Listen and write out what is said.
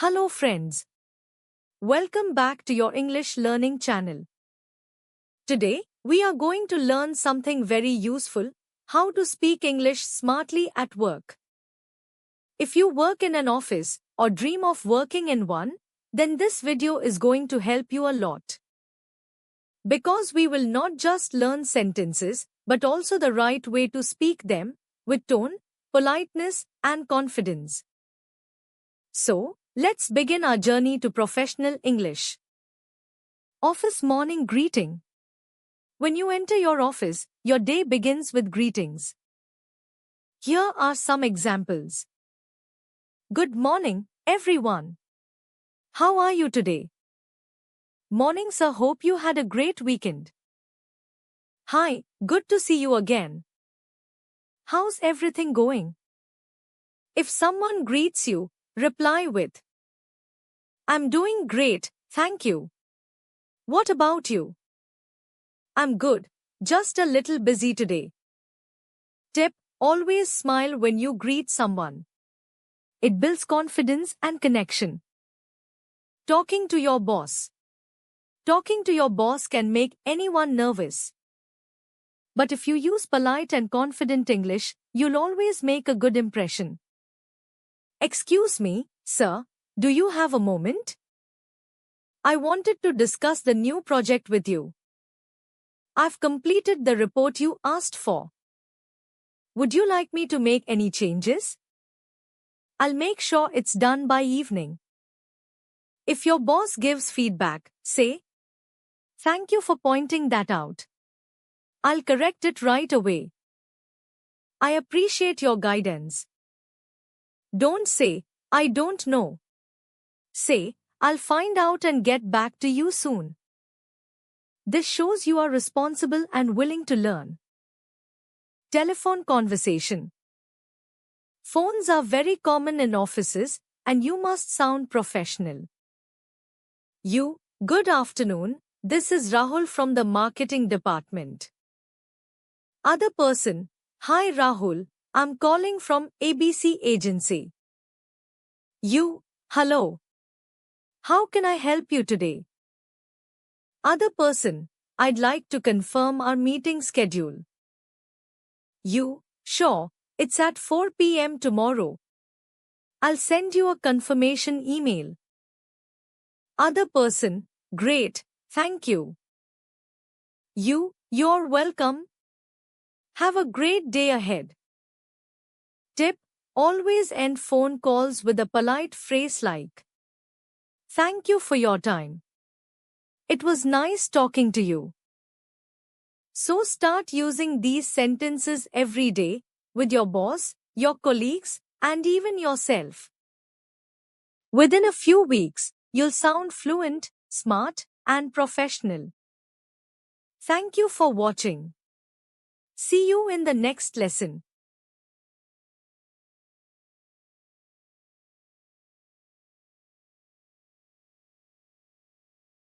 Hello friends. Welcome back to your English learning channel. Today, we are going to learn something very useful, how to speak English smartly at work. If you work in an office or dream of working in one, then this video is going to help you a lot. Because we will not just learn sentences, but also the right way to speak them, with tone, politeness, and confidence. So, let's begin our journey to professional English. Office morning greeting. When you enter your office, your day begins with greetings. Here are some examples. Good morning, everyone. How are you today? Morning, sir. Hope you had a great weekend. Hi, good to see you again. How's everything going? If someone greets you, reply with, I'm doing great, thank you. What about you? I'm good, just a little busy today. Tip: always smile when you greet someone. It builds confidence and connection. Talking to your boss. Talking to your boss can make anyone nervous. But if you use polite and confident English, you'll always make a good impression. Excuse me, sir, do you have a moment? I wanted to discuss the new project with you. I've completed the report you asked for. Would you like me to make any changes? I'll make sure it's done by evening. If your boss gives feedback, say, thank you for pointing that out. I'll correct it right away. I appreciate your guidance. Don't say, I don't know. Say, I'll find out and get back to you soon. This shows you are responsible and willing to learn. Telephone conversation. Phones are very common in offices, and you must sound professional. Good afternoon, this is Rahul from the marketing department. Other person, hi Rahul, I'm calling from ABC agency. Hello. How can I help you today? Other person, I'd like to confirm our meeting schedule. Sure, it's at 4 p.m. tomorrow. I'll send you a confirmation email. Other person, great, thank you. You're welcome. Have a great day ahead. Tip: always end phone calls with a polite phrase like, thank you for your time. It was nice talking to you. So start using these sentences every day, with your boss, your colleagues, and even yourself. Within a few weeks, you'll sound fluent, smart, and professional. Thank you for watching. See you in the next lesson.